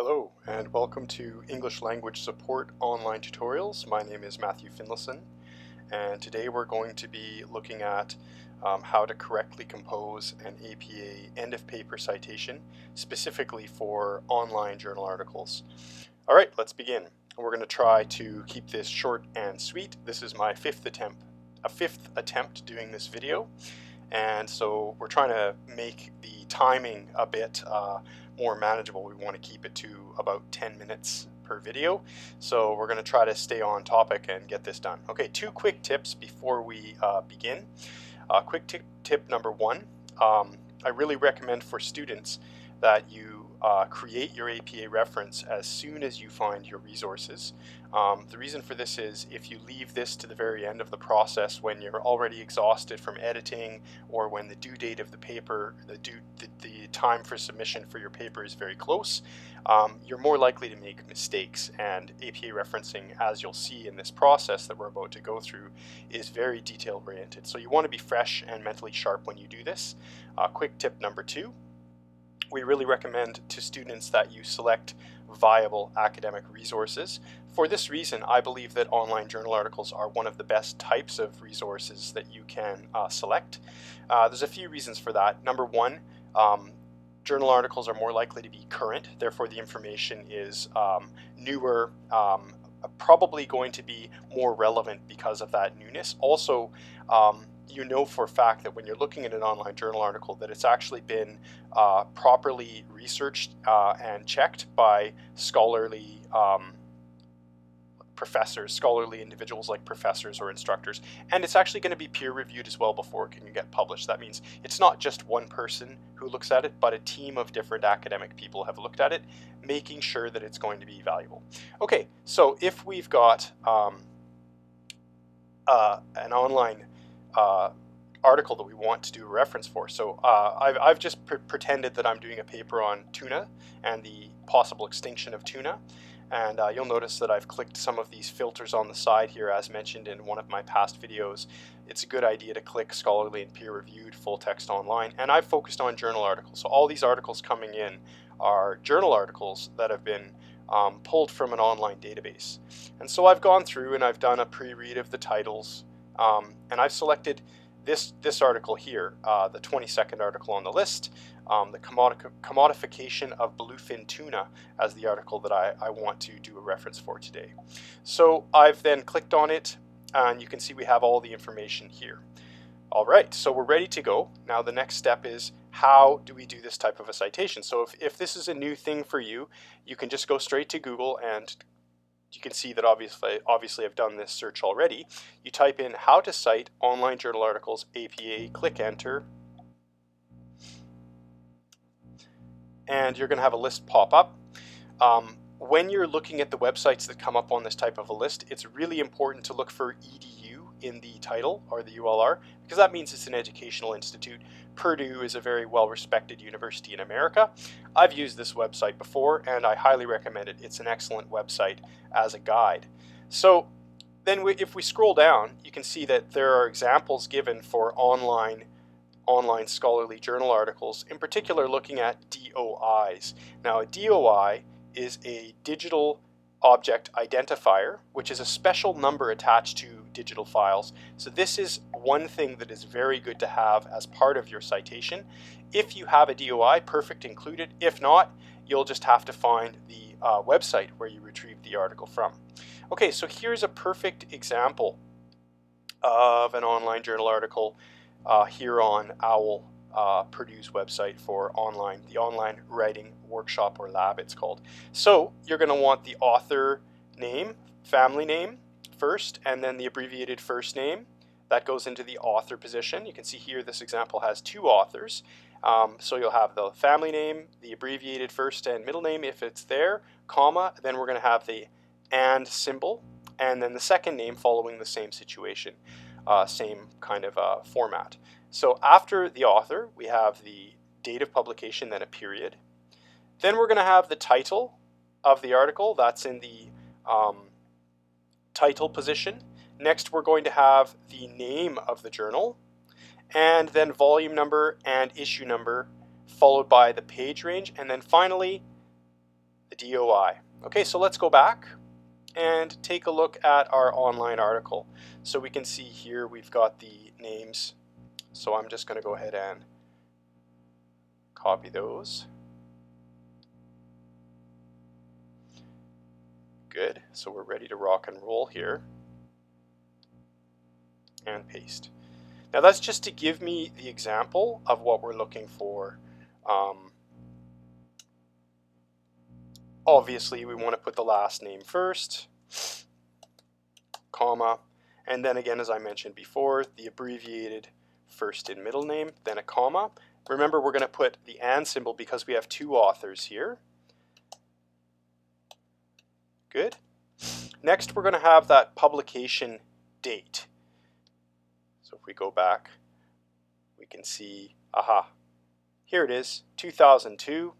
Hello and welcome to English Language Support Online Tutorials. My name is Matthew Finlayson, and today we're going to be looking at how to correctly compose an APA end of paper citation, specifically for online journal articles. All right, let's begin. We're going to try to keep this short and sweet. This is my fifth attempt doing this video, and so we're trying to make the timing a bit more manageable. We want to keep it to about 10 minutes per video, so we're going to try to stay on topic and get this done. Okay, two quick tips before we begin. Quick tip number one, I really recommend for students that you create your APA reference as soon as you find your resources. The reason for this is if you leave this to the very end of the process when you're already exhausted from editing, or when the due date of the paper, the time for submission for your paper is very close, you're more likely to make mistakes. And APA referencing, as you'll see in this process that we're about to go through, is very detail oriented. So you want to be fresh and mentally sharp when you do this. Quick tip number two, we really recommend to students that you select viable academic resources. For this reason, I believe that online journal articles are one of the best types of resources that you can select. There's a few reasons for that. Number one, journal articles are more likely to be current, therefore the information is newer, probably going to be more relevant because of that newness. Also, you know for a fact that when you're looking at an online journal article that it's actually been properly researched and checked by scholarly professors, scholarly individuals like professors or instructors, and it's actually going to be peer reviewed as well before it can get published. That means it's not just one person who looks at it, but a team of different academic people have looked at it, making sure that it's going to be valuable. Okay, so if we've got an online article that we want to do a reference for. So I've just pretended that I'm doing a paper on tuna and the possible extinction of tuna. And you'll notice that I've clicked some of these filters on the side here, as mentioned in one of my past videos. It's a good idea to click scholarly and peer-reviewed, full text online, and I've focused on journal articles. So all these articles coming in are journal articles that have been pulled from an online database. And so I've gone through and I've done a pre-read of the titles, and I've selected this article here, the 22nd article on the list, the commodification of bluefin tuna, as the article that I want to do a reference for today. So I've then clicked on it, and you can see we have all the information here. All right, so we're ready to go. Now the next step is, how do we do this type of a citation? So if this is a new thing for you, you can just go straight to Google, and you can see that obviously I've done this search already. You type in how to cite online journal articles APA, click enter, and you're going to have a list pop up. When you're looking at the websites that come up on this type of a list, it's really important to look for edu in the title or the ULR, because that means it's an educational institute. Purdue is a very well-respected university in America. I've used this website before and I highly recommend it. It's an excellent website as a guide. So then if we scroll down, you can see that there are examples given for online scholarly journal articles, in particular looking at DOIs. Now a DOI is a digital object identifier, which is a special number attached to digital files. So this is one thing that is very good to have as part of your citation. If you have a DOI, perfect, included. If not, you'll just have to find the website where you retrieved the article from. Okay, so here's a perfect example of an online journal article here on OWL, Purdue's website for the online writing workshop or lab it's called. So you're going to want the author name, family name first, and then the abbreviated first name. That goes into the author position. You can see here this example has two authors. So you'll have the family name, the abbreviated first and middle name if it's there, comma, then we're going to have the and symbol, and then the second name following the same situation, same kind of format. So after the author, we have the date of publication, then a period. Then we're going to have the title of the article. That's in the title position. Next, we're going to have the name of the journal, and then volume number and issue number, followed by the page range, and then finally the DOI. Okay, so let's go back and take a look at our online article. So we can see here we've got the names. So I'm just going to go ahead and copy those. Good, so we're ready to rock and roll here. And paste. Now that's just to give me the example of what we're looking for. Obviously we want to put the last name first, comma, and then again, as I mentioned before, the abbreviated first and middle name, then a comma. Remember, we're going to put the and symbol because we have two authors here. Good. Next, we're going to have that publication date. So if we go back, we can see, aha, here it is, 2002.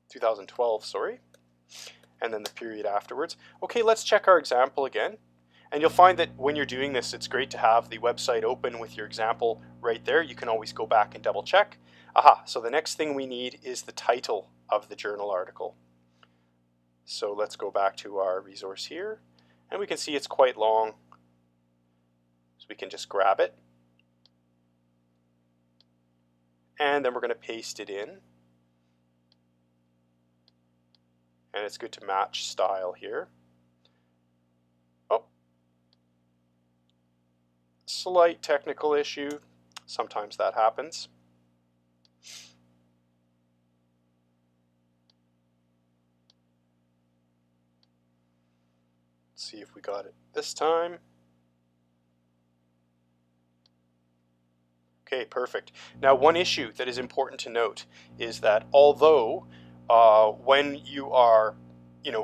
2012, sorry, and then the period afterwards. Okay, let's check our example again. And you'll find that when you're doing this, it's great to have the website open with your example right there. You can always go back and double check. Aha, so the next thing we need is the title of the journal article. So let's go back to our resource here, and we can see it's quite long. So we can just grab it, and then we're going to paste it in. And it's good to match style here. Oh, slight technical issue. Sometimes that happens. Let's see if we got it this time. Okay, perfect. Now, one issue that is important to note is that although when you are,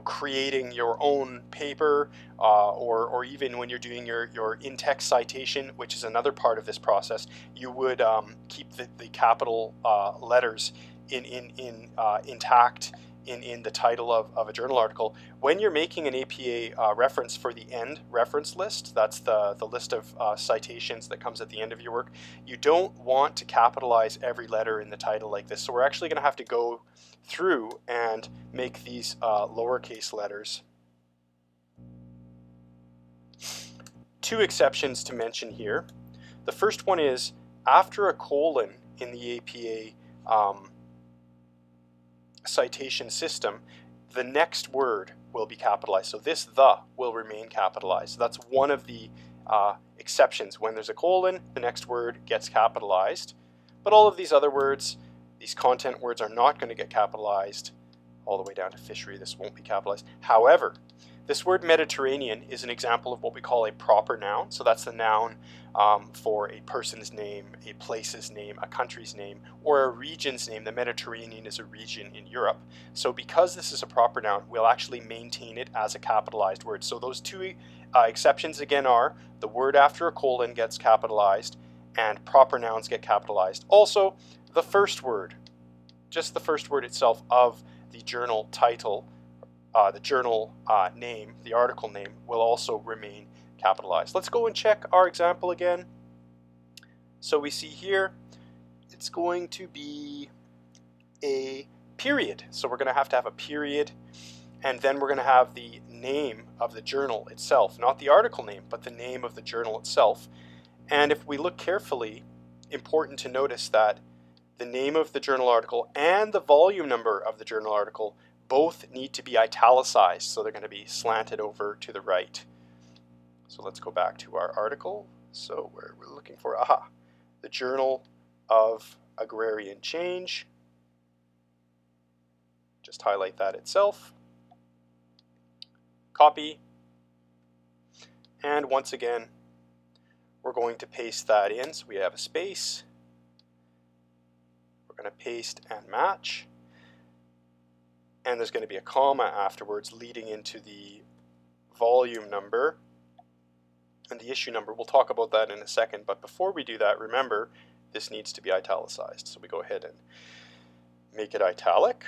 creating your own paper, or even when you're doing your in-text citation, which is another part of this process, you would keep the capital letters intact in the title of a journal article. When you're making an APA reference for the end reference list, that's the list of citations that comes at the end of your work, you don't want to capitalize every letter in the title like this. So we're actually going to have to go through and make these lowercase letters. Two exceptions to mention here. The first one is after a colon in the APA citation system, the next word will be capitalized. So this "the" will remain capitalized. So that's one of the exceptions. When there's a colon, the next word gets capitalized. But all of these other words, these content words, are not going to get capitalized. All the way down to fishery, this won't be capitalized. However, this word Mediterranean is an example of what we call a proper noun. So that's the noun for a person's name, a place's name, a country's name, or a region's name. The Mediterranean is a region in Europe. So because this is a proper noun, we'll actually maintain it as a capitalized word. So those two exceptions again are the word after a colon gets capitalized and proper nouns get capitalized. Also, the first word, just the first word itself of the journal title, the journal name, the article name, will also remain capitalized. Let's go and check our example again. So we see here it's going to be a period. So we're going to have a period, and then we're going to have the name of the journal itself, not the article name, but the name of the journal itself. And if we look carefully, important to notice that the name of the journal article and the volume number of the journal article both need to be italicized, so they're going to be slanted over to the right. So let's go back to our article. So we're looking for, the Journal of Agrarian Change. Just highlight that itself. Copy. And once again, we're going to paste that in. So we have a space. We're going to paste and match. And there's going to be a comma afterwards leading into the volume number and the issue number. We'll talk about that in a second, but before we do that, remember, this needs to be italicized. So we go ahead and make it italic.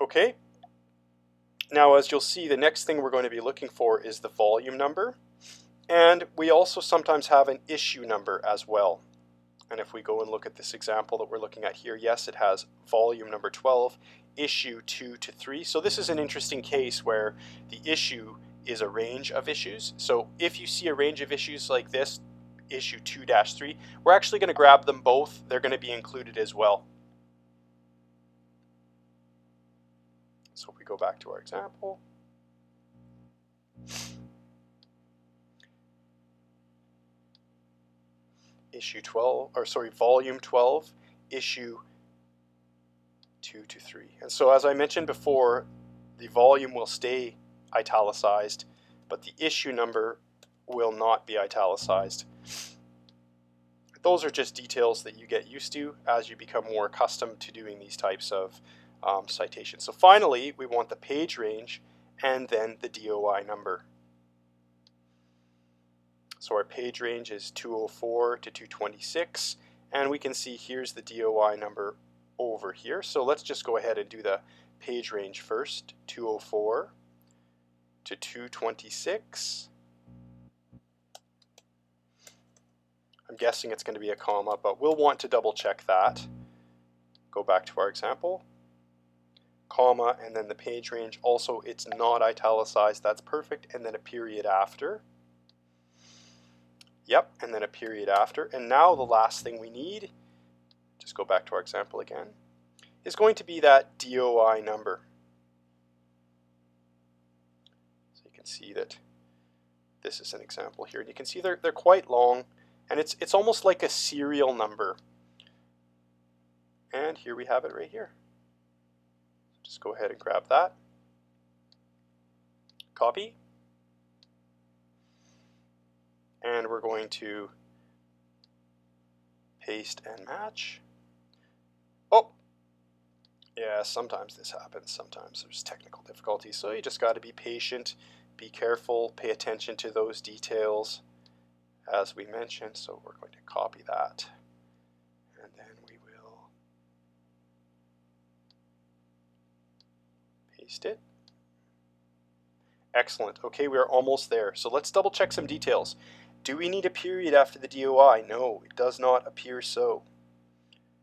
Okay. Now, as you'll see, the next thing we're going to be looking for is the volume number. And we also sometimes have an issue number as well. And if we go and look at this example that we're looking at here, yes, it has volume number 12, issue 2 to 3. So this is an interesting case where the issue is a range of issues. So if you see a range of issues like this, issue 2-3, we're actually going to grab them both. They're going to be included as well. So if we go back to our example, issue 12, or sorry, volume 12, issue 2 to 3. And so as I mentioned before, the volume will stay italicized, but the issue number will not be italicized. Those are just details that you get used to as you become more accustomed to doing these types of citations. So finally, we want the page range and then the DOI number. So our page range is 204 to 226, and we can see here's the DOI number over here. So let's just go ahead and do the page range first, 204 to 226. I'm guessing it's going to be a comma, but we'll want to double check that. Go back to our example, comma, and then the page range. Also, it's not italicized, that's perfect, and then a period after. Yep, and then a period after. And now the last thing we need, just go back to our example again, is going to be that DOI number. So you can see that this is an example here. And you can see they're quite long, and it's almost like a serial number. And here we have it right here. Just go ahead and grab that. Copy. And we're going to paste and match. Oh, yeah, sometimes this happens. Sometimes there's technical difficulties. So you just got to be patient, be careful, pay attention to those details as we mentioned. So we're going to copy that. And then we will paste it. Excellent. Okay, we are almost there. So let's double check some details. Do we need a period after the DOI? No, it does not appear so.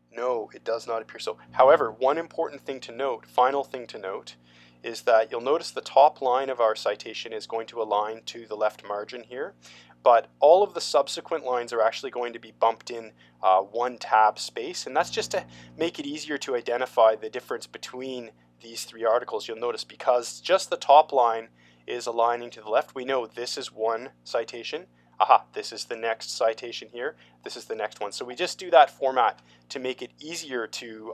No, it does not appear so. However, one important thing to note, final thing to note, is that you'll notice the top line of our citation is going to align to the left margin here, but all of the subsequent lines are actually going to be bumped in one tab space, and that's just to make it easier to identify the difference between these three articles. You'll notice because just the top line is aligning to the left, we know this is one citation. Aha, this is the next citation here. This is the next one. So we just do that format to make it easier to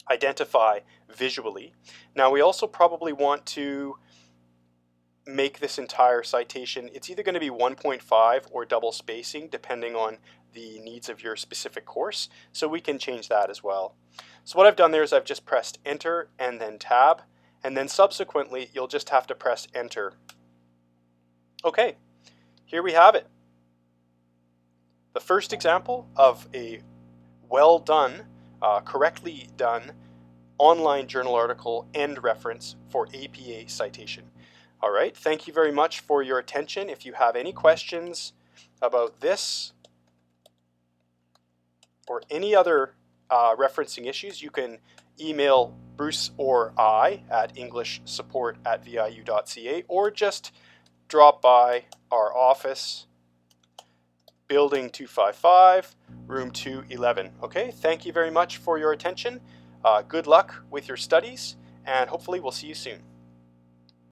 identify visually. Now we also probably want to make this entire citation, it's either going to be 1.5 or double spacing depending on the needs of your specific course. So we can change that as well. So what I've done there is I've just pressed enter and then tab, and then subsequently you'll just have to press enter. Okay. Here we have it. The first example of a well done, correctly done online journal article end reference for APA citation. All right, thank you very much for your attention. If you have any questions about this or any other referencing issues, you can email Bruce or I at englishsupport@viu.ca, or just drop by our office, building 255, room 211. Okay, thank you very much for your attention. Good luck with your studies, and hopefully we'll see you soon.